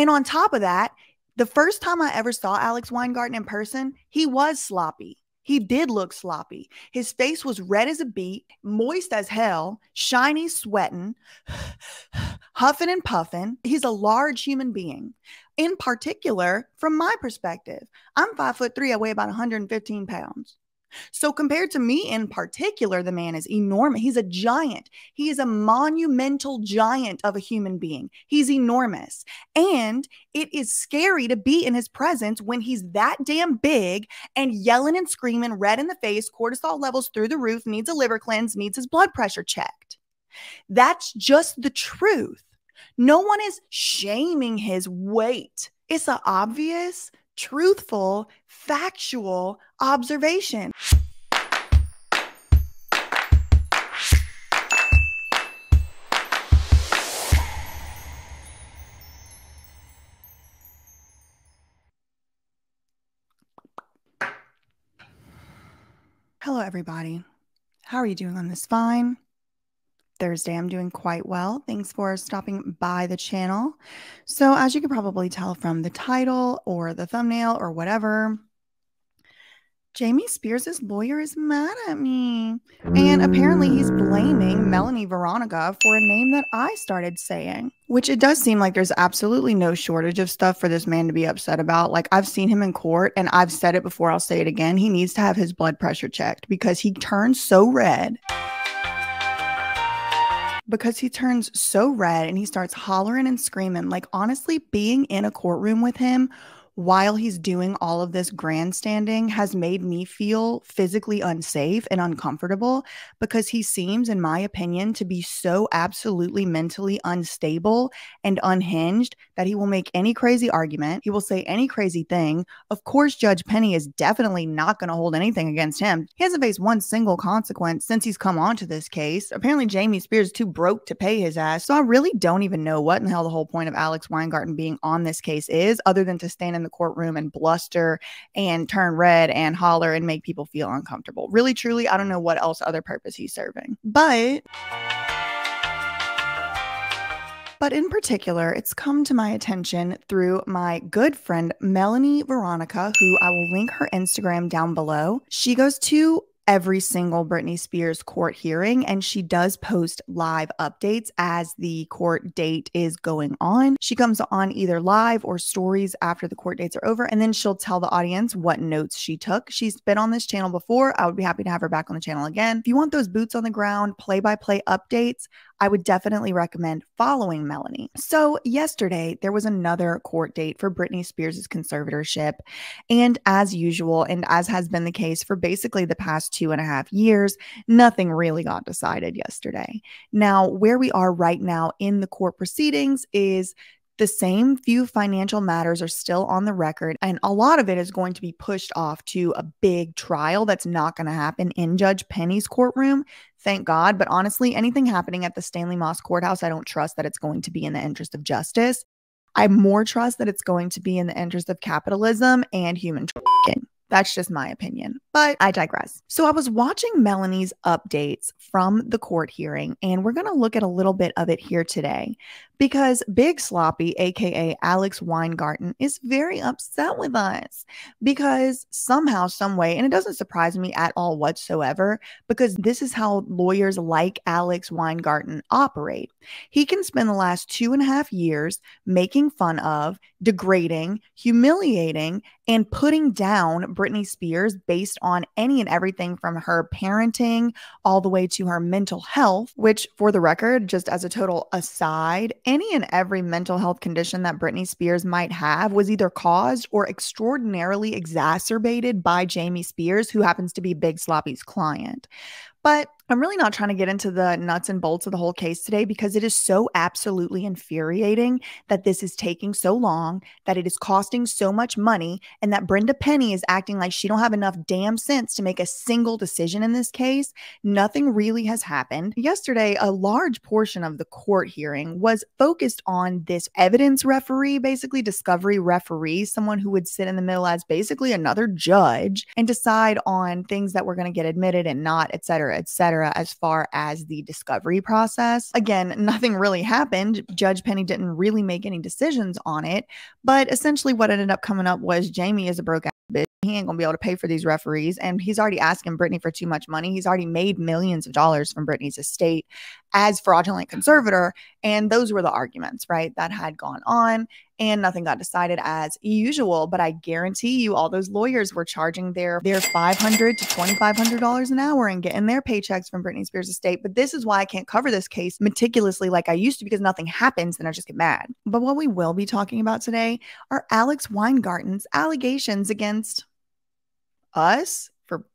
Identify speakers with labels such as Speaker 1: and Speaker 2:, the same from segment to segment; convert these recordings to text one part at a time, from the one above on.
Speaker 1: And on top of that, the first time I ever saw Alex Weingarten in person, he was sloppy. He did look sloppy. His face was red as a beet, moist as hell, shiny, sweating, huffing and puffing. He's a large human being. In particular, from my perspective, I'm 5'3". I weigh about 115 pounds. So compared to me in particular, the man is enormous. He's a giant. He is a monumental giant of a human being. He's enormous. And it is scary to be in his presence when he's that damn big and yelling and screaming, red in the face, cortisol levels through the roof, needs a liver cleanse, needs his blood pressure checked. That's just the truth. No one is shaming his weight. It's an obvious, truthful, factual observation. Hello, everybody. How are you doing on this fine Thursday? I'm doing quite well. Thanks for stopping by the channel. So as you can probably tell from the title or the thumbnail or whatever, Jamie Spears' lawyer is mad at me. And apparently he's blaming Melanie Veronica for a name that I started saying, which it does seem like there's absolutely no shortage of stuff for this man to be upset about. Like, I've seen him in court and I've said it before, I'll say it again. He needs to have his blood pressure checked because he turns so red. And he starts hollering and screaming. Like, honestly, being in a courtroom with him while he's doing all of this grandstanding has made me feel physically unsafe and uncomfortable because he seems, in my opinion, to be so absolutely mentally unstable and unhinged that he will make any crazy argument. He will say any crazy thing. Of course, Judge Penny is definitely not going to hold anything against him. He hasn't faced one single consequence since he's come onto this case. Apparently, Jamie Spears is too broke to pay his ass. So I really don't even know what in the hell the whole point of Alex Weingarten being on this case is, other than to stand in the courtroom and bluster and turn red and holler and make people feel uncomfortable. Really, truly, I don't know what else other purpose he's serving. But in particular, it's come to my attention through my good friend, Melanie Veronica, who I will link her Instagram down below. She goes to every single Britney Spears court hearing, and she does post live updates as the court date is going on. She comes on either live or stories after the court dates are over, and then she'll tell the audience what notes she took. She's been on this channel before. I would be happy to have her back on the channel again. If you want those boots on the ground, play-by-play updates, I would definitely recommend following Melanie. So yesterday, there was another court date for Britney Spears' conservatorship. And as usual, and as has been the case for basically the past 2.5 years, nothing really got decided yesterday. Now, where we are right now in the court proceedings is the same few financial matters are still on the record, and a lot of it is going to be pushed off to a big trial that's not going to happen in Judge Penny's courtroom. Thank God. But honestly, anything happening at the Stanley Moss Courthouse, I don't trust that it's going to be in the interest of justice. I more trust that it's going to be in the interest of capitalism and human trafficking. That's just my opinion, but I digress. So I was watching Melanie's updates from the court hearing, and we're going to look at a little bit of it here today because Big Sloppy, aka Alex Weingarten, is very upset with us because somehow, some way, and it doesn't surprise me at all whatsoever, because this is how lawyers like Alex Weingarten operate. He can spend the last 2.5 years making fun of, degrading, humiliating, and putting down Britney Spears based on any and everything from her parenting all the way to her mental health, which, for the record, just as a total aside, any and every mental health condition that Britney Spears might have was either caused or extraordinarily exacerbated by Jamie Spears, who happens to be Big Sloppy's client. But I'm really not trying to get into the nuts and bolts of the whole case today because it is so absolutely infuriating that this is taking so long, that it is costing so much money, and that Brenda Penny is acting like she don't have enough damn sense to make a single decision in this case. Nothing really has happened. Yesterday, a large portion of the court hearing was focused on this evidence referee, basically discovery referee, someone who would sit in the middle as basically another judge and decide on things that were going to get admitted and not, etc., etc., as far as the discovery process. Again, nothing really happened. Judge Penny didn't really make any decisions on it, but essentially what ended up coming up was Jamie is a broke ass bitch. He ain't gonna be able to pay for these referees, and he's already asking Britney for too much money. He's already made millions of dollars from Britney's estate as fraudulent conservator, and those were the arguments, right, that had gone on, and nothing got decided as usual. But I guarantee you, all those lawyers were charging their $500 to $2,500 an hour and getting their paychecks from Britney Spears' estate. But this is why I can't cover this case meticulously like I used to, because nothing happens, then I just get mad. But what we will be talking about today are Alex Weingarten's allegations against us for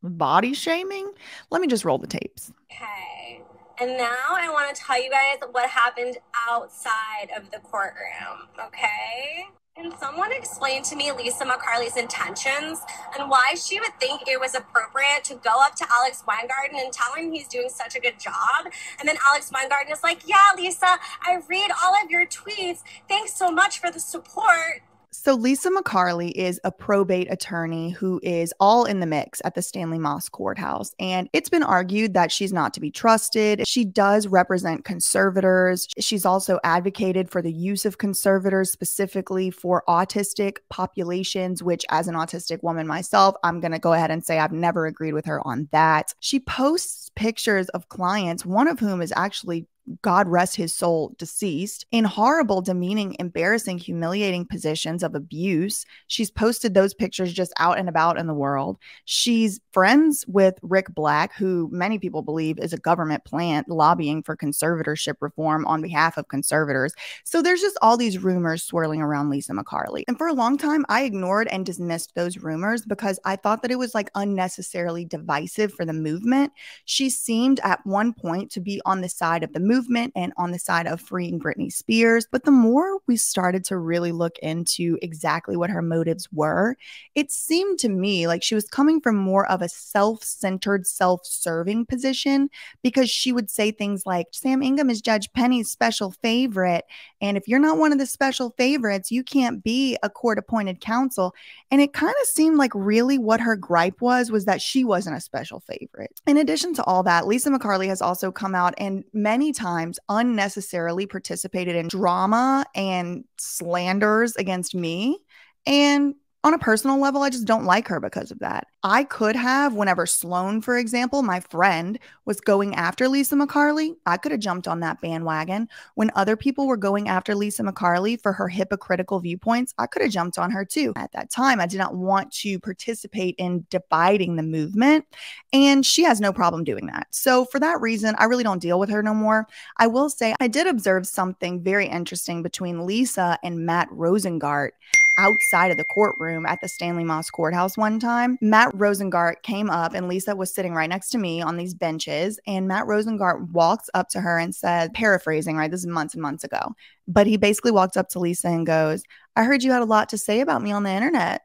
Speaker 1: body shaming. Let me just roll the tapes.
Speaker 2: Okay. And now I want to tell you guys what happened outside of the courtroom, okay? Can someone explain to me Lisa McCarley's intentions and why she would think it was appropriate to go up to Alex Weingarten and tell him he's doing such a good job? And then Alex Weingarten is like, yeah, Lisa, I read all of your tweets. Thanks so much for the support.
Speaker 1: So Lisa McCarley is a probate attorney who is all in the mix at the Stanley Moss Courthouse. And it's been argued that she's not to be trusted. She does represent conservators. She's also advocated for the use of conservators specifically for autistic populations, which as an autistic woman myself, I'm going to go ahead and say I've never agreed with her on that. She posts pictures of clients, one of whom is actually, God rest his soul, deceased, in horrible, demeaning, embarrassing, humiliating positions of abuse. She's posted those pictures just out and about in the world. She's friends with Rick Black, who many people believe is a government plant lobbying for conservatorship reform on behalf of conservators. So there's just all these rumors swirling around Lisa McCarley. And for a long time, I ignored and dismissed those rumors because I thought that it was like unnecessarily divisive for the movement. She seemed at one point to be on the side of the movement and on the side of freeing Britney Spears. But the more we started to really look into exactly what her motives were, it seemed to me like she was coming from more of a self-centered, self-serving position, because she would say things like, Sam Ingham is Judge Penny's special favorite, and if you're not one of the special favorites, you can't be a court-appointed counsel. And it kind of seemed like really what her gripe was that she wasn't a special favorite. In addition to all that, Lisa McCarley has also come out and many times unnecessarily participated in drama and slanders against me. And on a personal level, I just don't like her because of that. I could have, whenever Sloan, for example, my friend, was going after Lisa McCarley, I could have jumped on that bandwagon. When other people were going after Lisa McCarley for her hypocritical viewpoints, I could have jumped on her too. At that time, I did not want to participate in dividing the movement, and she has no problem doing that. So for that reason, I really don't deal with her no more. I will say I did observe something very interesting between Lisa and Matt Rosengart outside of the courtroom at the Stanley Moss Courthouse one time. Matt Rosengart came up and Lisa was sitting right next to me on these benches, and Matt Rosengart walks up to her and said, paraphrasing, right? This is months and months ago, but he basically walked up to Lisa and goes, I heard you had a lot to say about me on the internet.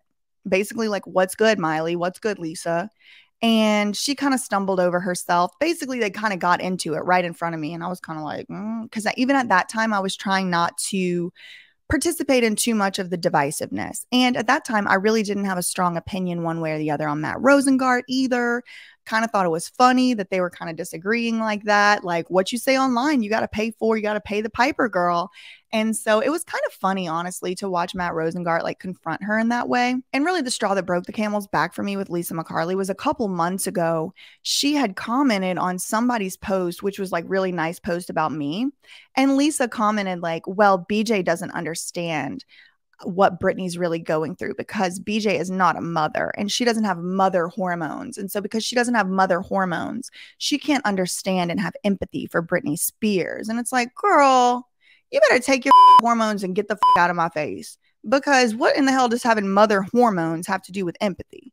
Speaker 1: Basically like, what's good, Miley? What's good, Lisa? And she kind of stumbled over herself. Basically, they kind of got into it right in front of me. And I was kind of like, because even at that time, I was trying not to participate in too much of the divisiveness. And at that time, I really didn't have a strong opinion one way or the other on Matt Rosengart either. Kind of thought it was funny that they were kind of disagreeing like that. Like, what you say online, you got to pay for, you got to pay the piper, girl. And so it was kind of funny, honestly, to watch Matt Rosengart like confront her in that way. And really the straw that broke the camel's back for me with Lisa McCarley was a couple months ago. She had commented on somebody's post, which was like really nice post about me. And Lisa commented like, well, BJ doesn't understand what Britney's really going through because BJ is not a mother and she doesn't have mother hormones. And so because she doesn't have mother hormones, she can't understand and have empathy for Britney Spears. And it's like, girl, you better take your hormones and get the out of my face, because what in the hell does having mother hormones have to do with empathy?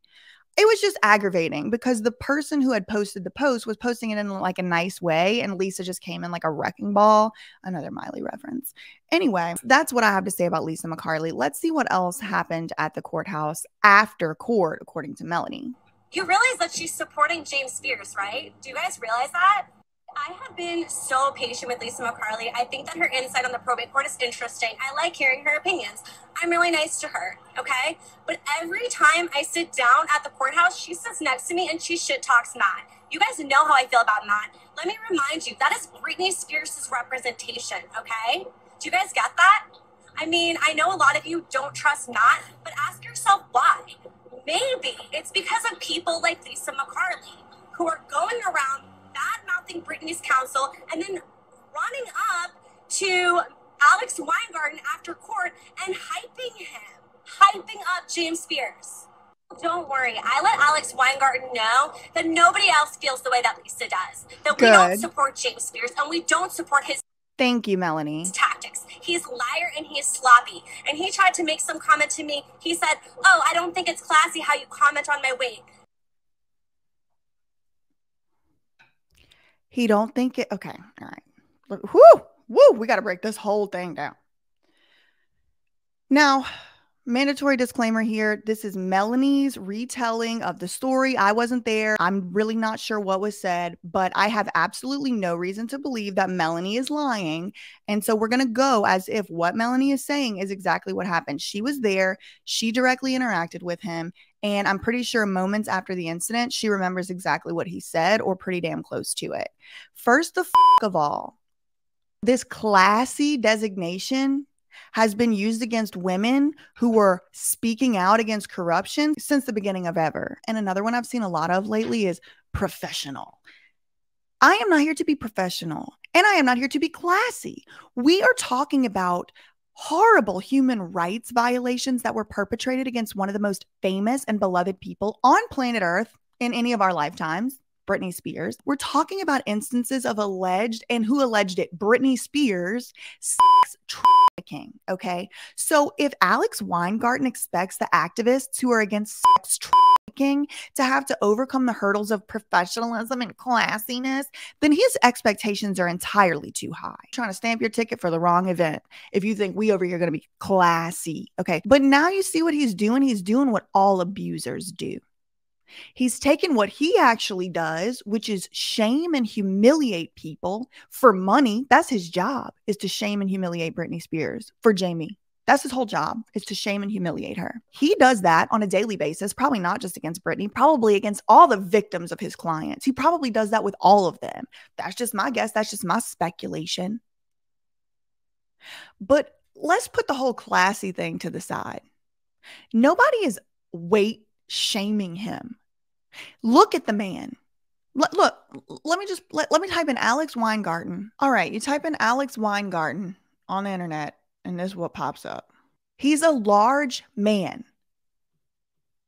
Speaker 1: It was just aggravating because the person who had posted the post was posting it in like a nice way, and Lisa just came in like a wrecking ball. Another Miley reference. Anyway, that's what I have to say about Lisa McCarley. Let's see what else happened at the courthouse after court, according to Melanie.
Speaker 2: You realize that she's supporting James Spears, right? Do you guys realize that? I have been so patient with Lisa McCarley. I think that her insight on the probate court is interesting. I like hearing her opinions. I'm really nice to her, okay? But every time I sit down at the courthouse, she sits next to me and she shit talks Matt. You guys know how I feel about Matt. Let me remind you, that is Britney Spears' representation, okay? Do you guys get that? I mean, I know a lot of you don't trust Matt, but ask yourself why. Maybe it's because of people like Lisa McCarley, who are going around bad-mouthing Britney's counsel and then running up to Alex Weingarten after court and hyping up James Spears. Don't worry, I let Alex Weingarten know that nobody else feels the way that Lisa does. That we don't support James Spears and we don't support his
Speaker 1: Thank you, Melanie.
Speaker 2: Tactics. He's a liar and he is sloppy. And he tried to make some comment to me. He said, "Oh, I don't think it's classy how you comment on my weight."
Speaker 1: He don't think it. Okay. All right. Look, whoo, we got to break this whole thing down. Now, mandatory disclaimer here. This is Melanie's retelling of the story. I wasn't there. I'm really not sure what was said, but I have absolutely no reason to believe that Melanie is lying. And so we're going to go as if what Melanie is saying is exactly what happened. She was there. She directly interacted with him. And I'm pretty sure moments after the incident, she remembers exactly what he said or pretty damn close to it. First of all, this classy designation has been used against women who were speaking out against corruption since the beginning of ever. And another one I've seen a lot of lately is professional. I am not here to be professional, and I am not here to be classy. We are talking about horrible human rights violations that were perpetrated against one of the most famous and beloved people on planet Earth in any of our lifetimes, Britney Spears. We're talking about instances of alleged, and who alleged it? Britney Spears, sex trafficking, okay? So if Alex Weingarten expects the activists who are against sex trafficking to have to overcome the hurdles of professionalism and classiness, then his expectations are entirely too high. Trying to stamp your ticket for the wrong event if you think we over here are going to be classy, okay? But now you see what he's doing. He's doing what all abusers do. He's taken what he actually does, which is shame and humiliate people for money. That's his job, is to shame and humiliate Britney Spears for Jamie. That's his whole job, is to shame and humiliate her. He does that on a daily basis, probably not just against Britney, probably against all the victims of his clients. He probably does that with all of them. That's just my guess. That's just my speculation. But let's put the whole classy thing to the side. Nobody is weight shaming him. Look at the man. Look, let me type in Alex Weingarten. All right, you type in Alex Weingarten on the internet, and this is what pops up. He's a large man.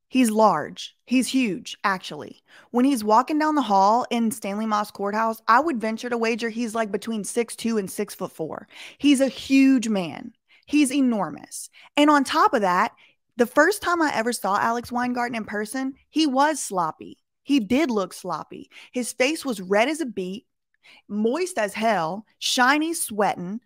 Speaker 1: He's large. He's huge, actually. When he's walking down the hall in Stanley Moss Courthouse, I would venture to wager he's like between 6'2" and 6'4". He's a huge man. He's enormous. And on top of that, the first time I ever saw Alex Weingarten in person, he was sloppy. He did look sloppy. His face was red as a beet, moist as hell, shiny, sweating,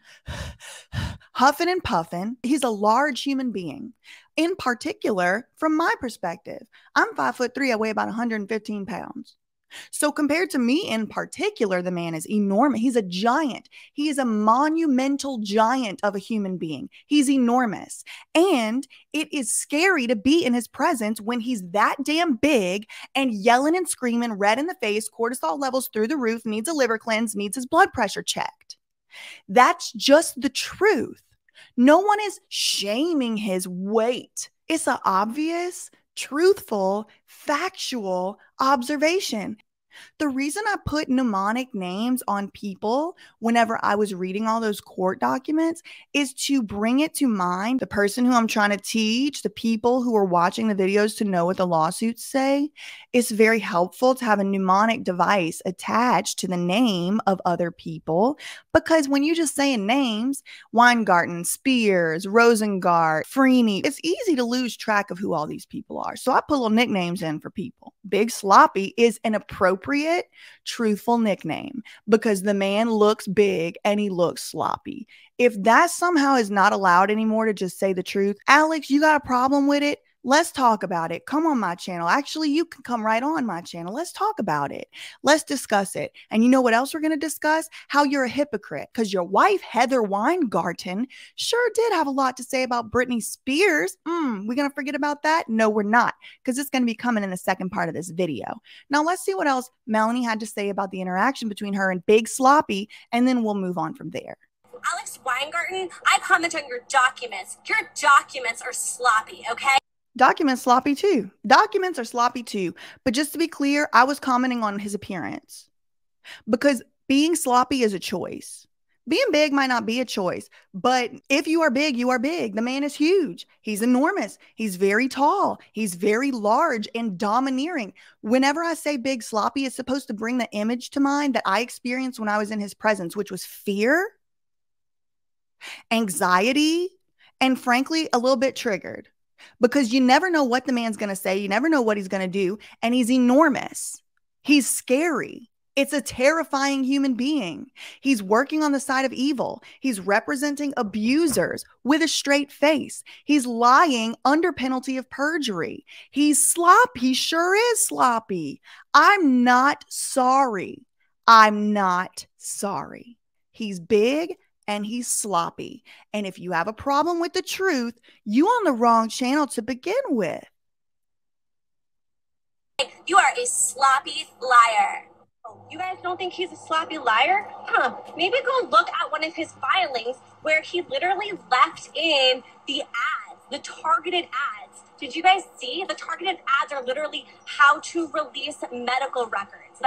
Speaker 1: huffing and puffing. He's a large human being. In particular, from my perspective, I'm 5'3". I weigh about 115 pounds. So compared to me in particular, the man is enormous. He's a giant. He is a monumental giant of a human being. He's enormous. And it is scary to be in his presence when he's that damn big and yelling and screaming, red in the face, cortisol levels through the roof, needs a liver cleanse, needs his blood pressure checked. That's just the truth. No one is shaming his weight. It's an obvious, truthful, factual observation. The reason I put mnemonic names on people whenever I was reading all those court documents is to bring it to mind the person who I'm trying to teach, the people who are watching the videos to know what the lawsuits say. It's very helpful to have a mnemonic device attached to the name of other people, because when you just saying names, Weingarten, Spears, Rosengart, Freeney, it's easy to lose track of who all these people are. So I put little nicknames in for people. Big Sloppy is an appropriate, truthful nickname because the man looks big and he looks sloppy. If that somehow is not allowed anymore to just say the truth, Alex, you got a problem with it? Let's talk about it. Come on my channel. Actually, you can come right on my channel. Let's talk about it. Let's discuss it. And you know what else we're going to discuss? How you're a hypocrite. Because your wife, Heather Weingarten, sure did have a lot to say about Britney Spears. We're going to forget about that? No, we're not. Because it's going to be coming in the second part of this video. Now, let's see what else Melanie had to say about the interaction between her and Big Sloppy. And then we'll move on from there.
Speaker 2: Alex Weingarten, I comment on your documents. Your documents are sloppy, okay?
Speaker 1: Documents sloppy too. Documents are sloppy too. But just to be clear, I was commenting on his appearance because being sloppy is a choice. Being big might not be a choice, but if you are big, you are big. The man is huge. He's enormous. He's very tall. He's very large and domineering. Whenever I say big sloppy, it's supposed to bring the image to mind that I experienced when I was in his presence, which was fear, anxiety, and frankly, a little bit triggered. Because you never know what the man's going to say. You never know what he's going to do. And he's enormous. He's scary. It's a terrifying human being. He's working on the side of evil. He's representing abusers with a straight face. He's lying under penalty of perjury. He's sloppy. He sure is sloppy. I'm not sorry. I'm not sorry. He's big and he's sloppy. And if you have a problem with the truth, you on the wrong channel to begin with.
Speaker 2: You are a sloppy liar. Oh, you guys don't think he's a sloppy liar? Huh. Maybe go look at one of his filings where he literally left in the ads, the targeted ads. Did you guys see? The targeted ads are literally how to release medical records.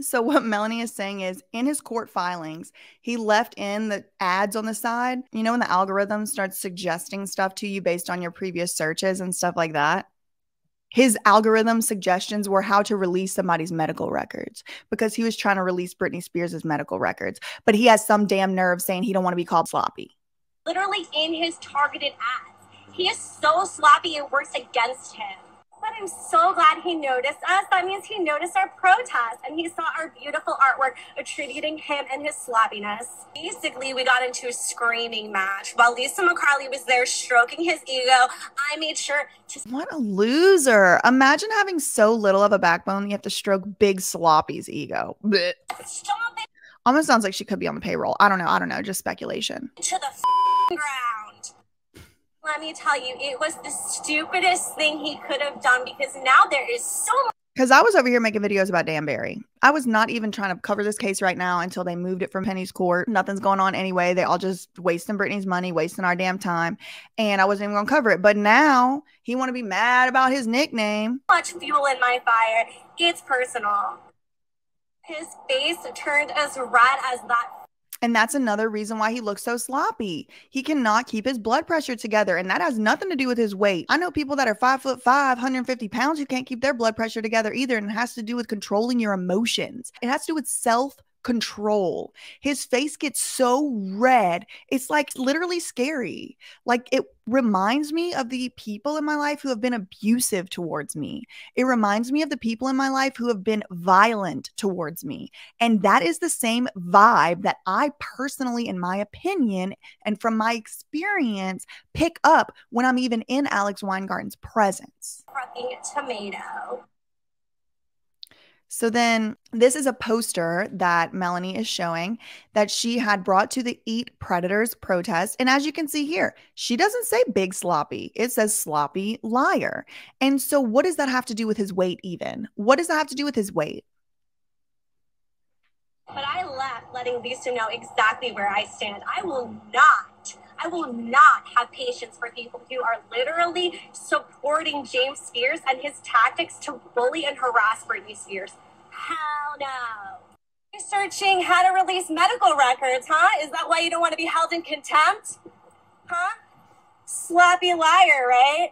Speaker 1: So what Melanie is saying is in his court filings, he left in the ads on the side. You know, when the algorithm starts suggesting stuff to you based on your previous searches and stuff like that? His algorithm suggestions were how to release somebody's medical records because he was trying to release Britney Spears' medical records. But he has some damn nerve saying he don't want to be called sloppy.
Speaker 2: Literally in his targeted ads. He is so sloppy it works against him. But I'm so glad he noticed us. That means he noticed our protest and he saw our beautiful artwork attributing him and his sloppiness. Basically, we got into a screaming match. While Lisa McCarley was there stroking his ego, I made sure to...
Speaker 1: What a loser. Imagine having so little of a backbone that you have to stroke Big Sloppy's ego. Blech.
Speaker 2: Stop it.
Speaker 1: Almost sounds like she could be on the payroll. I don't know. Just speculation.
Speaker 2: To the ground. Let me tell you, it was the stupidest thing he could have done because now there is so much.
Speaker 1: Because I was over here making videos about Danbury. I was not even trying to cover this case right now until they moved it from Penny's court. Nothing's going on anyway. They all just wasting Brittany's money, wasting our damn time. And I wasn't even going to cover it. But now he want to be mad about his nickname.
Speaker 2: Much fuel in my fire. It's personal. His face turned as red as that.
Speaker 1: And that's another reason why he looks so sloppy. He cannot keep his blood pressure together. And that has nothing to do with his weight. I know people that are 5'5", 150 pounds who can't keep their blood pressure together either. And it has to do with controlling your emotions. It has to do with self-control. His face gets so red. It's like literally scary. Like it reminds me of the people in my life who have been abusive towards me. It reminds me of the people in my life who have been violent towards me. And that is the same vibe that I personally, in my opinion, and from my experience, pick up when I'm even in Alex Weingarten's presence.
Speaker 2: Fucking tomato.
Speaker 1: So then this is a poster that Melanie is showing that she had brought to the Eat Predators protest. And as you can see here, she doesn't say Big Sloppy. It says sloppy liar. And so what does that have to do with his weight even? What does that have to do with his weight?
Speaker 2: But I left letting Lisa know exactly where I stand. I will not have patience for people who are literally supporting James Spears and his tactics to bully and harass Britney Spears. Hell no. You're searching how to release medical records, huh? Is that why you don't want to be held in contempt? Huh? Sloppy liar, right?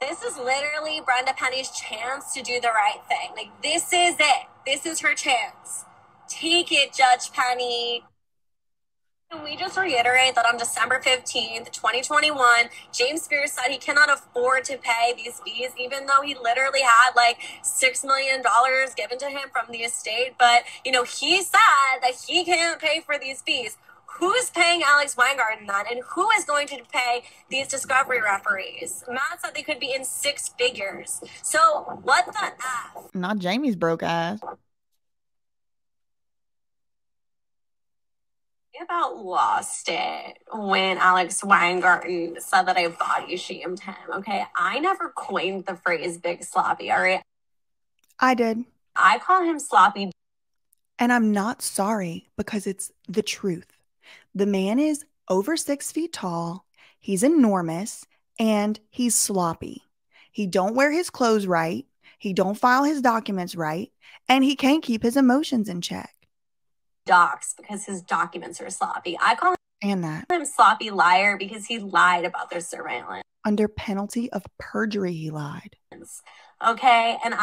Speaker 2: This is literally Brenda Penny's chance to do the right thing. Like, this is it. This is her chance. Take it, Judge Penny. Can we just reiterate that on December 15th, 2021, James Spears said he cannot afford to pay these fees, even though he literally had like $6 million given to him from the estate. But, you know, he said that he can't pay for these fees. Who's paying Alex Weingarten then? And who is going to pay these discovery referees? Matt said they could be in 6 figures. So what the F?
Speaker 1: Not Jamie's broke ass.
Speaker 2: I about lost it when Alex Weingarten said that I body shamed him, okay? I never coined the phrase big sloppy, all right?
Speaker 1: I did.
Speaker 2: I call him sloppy.
Speaker 1: And I'm not sorry because it's the truth. The man is over 6 feet tall. He's enormous and he's sloppy. He don't wear his clothes right. He don't file his documents right. And he can't keep his emotions in check.
Speaker 2: Docs because his documents are sloppy. I call him sloppy liar because he lied about their surveillance.
Speaker 1: Under penalty of perjury, he lied.
Speaker 2: Okay, and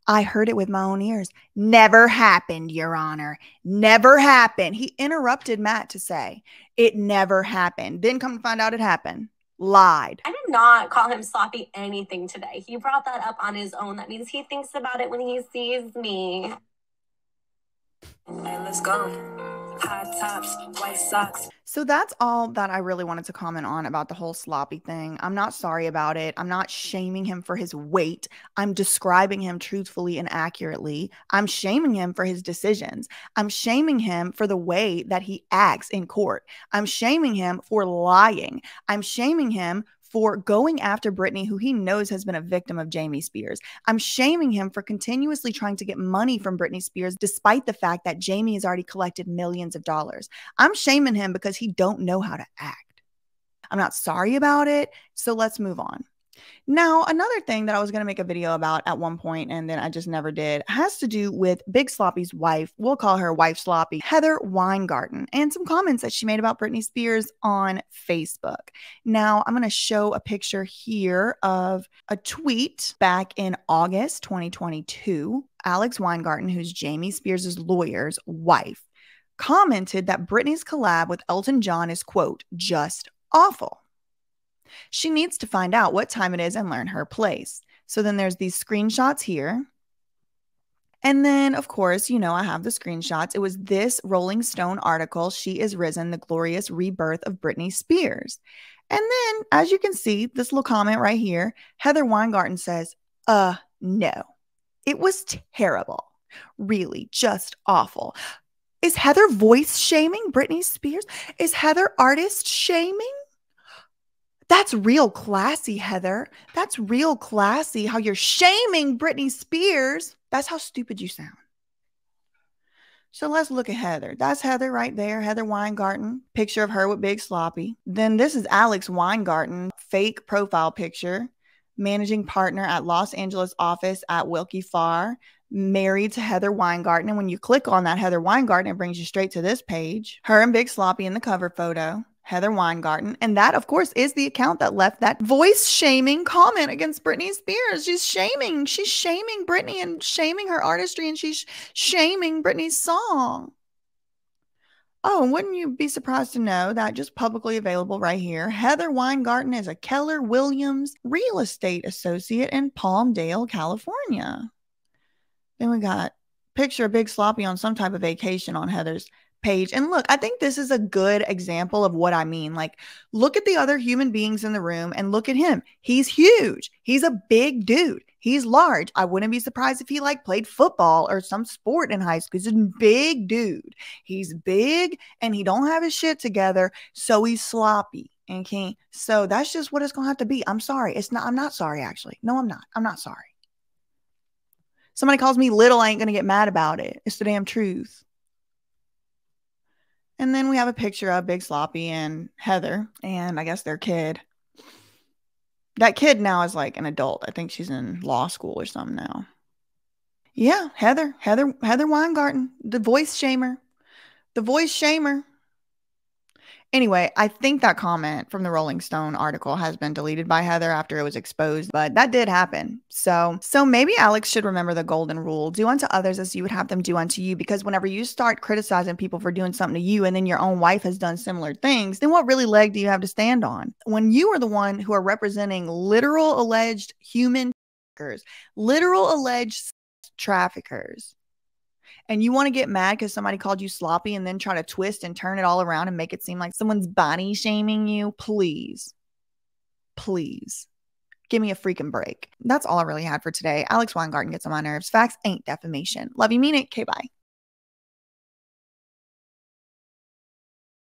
Speaker 1: I heard it with my own ears. Never happened, Your Honor. Never happened. He interrupted Matt to say, it never happened. Then come to find out it happened. Lied.
Speaker 2: I did not call him sloppy anything today. He brought that up on his own. That means he thinks about it when he sees me. Hey, let's go. High tops, white socks.
Speaker 1: So that's all that I really wanted to comment on about the whole sloppy thing. I'm not sorry about it. I'm not shaming him for his weight. I'm describing him truthfully and accurately. I'm shaming him for his decisions. I'm shaming him for the way that he acts in court. I'm shaming him for lying. I'm shaming him for going after Britney, who he knows has been a victim of Jamie Spears. I'm shaming him for continuously trying to get money from Britney Spears, despite the fact that Jamie has already collected millions of dollars. I'm shaming him because he don't know how to act. I'm not sorry about it, so let's move on. Now, another thing that I was going to make a video about at one point and then I just never did has to do with Big Sloppy's wife. We'll call her Wife Sloppy, Heather Weingarten, and some comments that she made about Britney Spears on Facebook. Now, I'm going to show a picture here of a tweet back in August 2022. Alex Weingarten, who's Jamie Spears' lawyer's wife, commented that Britney's collab with Elton John is, quote, just awful. She needs to find out what time it is and learn her place. So then there's these screenshots here. And then, of course, you know, I have the screenshots. It was this Rolling Stone article, She Is Risen, the Glorious Rebirth of Britney Spears. And then, as you can see, this little comment right here, Heather Weingarten says, no. It was terrible. Really, just awful. Is Heather voice shaming Britney Spears? Is Heather artist shaming? That's real classy, Heather. That's real classy how you're shaming Britney Spears. That's how stupid you sound. So let's look at Heather. That's Heather right there, Heather Weingarten. Picture of her with Big Sloppy. Then this is Alex Weingarten, fake profile picture. Managing partner at Los Angeles office at Wilkie Farr. Married to Heather Weingarten. And when you click on that Heather Weingarten, it brings you straight to this page. Her and Big Sloppy in the cover photo. Heather Weingarten. And that, of course, is the account that left that voice shaming comment against Britney Spears. She's shaming Britney and shaming her artistry, and she's shaming Britney's song. Oh, and wouldn't you be surprised to know that just publicly available right here, Heather Weingarten is a Keller Williams real estate associate in Palmdale, California. Then we got picture of Big Sloppy on some type of vacation on Heather's page. And look, I think this is a good example of what I mean. Like, look at the other human beings in the room and look at him. He's huge. He's a big dude. He's large. I wouldn't be surprised if he like played football or some sport in high school. He's a big dude. He's big and he don't have his shit together. So he's sloppy. Okay. So that's just what it's going to have to be. I'm sorry. I'm not sorry, actually. No, I'm not. I'm not sorry. Somebody calls me little, I ain't going to get mad about it. It's the damn truth. And then we have a picture of Big Sloppy and Heather and I guess their kid. That kid now is like an adult. I think she's in law school or something now. Yeah, Heather Weingarten, the voice shamer. The voice shamer. Anyway, I think that comment from the Rolling Stone article has been deleted by Heather after it was exposed, but that did happen. So maybe Alex should remember the golden rule. Do unto others as you would have them do unto you, because whenever you start criticizing people for doing something to you and then your own wife has done similar things, then what really leg do you have to stand on? When you are the one who are representing literal alleged human traffickers, literal alleged traffickers, And you want to get mad because somebody called you sloppy and then try to twist and turn it all around and make it seem like someone's body shaming you? Please. Please. Give me a freaking break. That's all I really had for today. Alex Weingarten gets on my nerves. Facts ain't defamation. Love you, mean it. Okay, bye.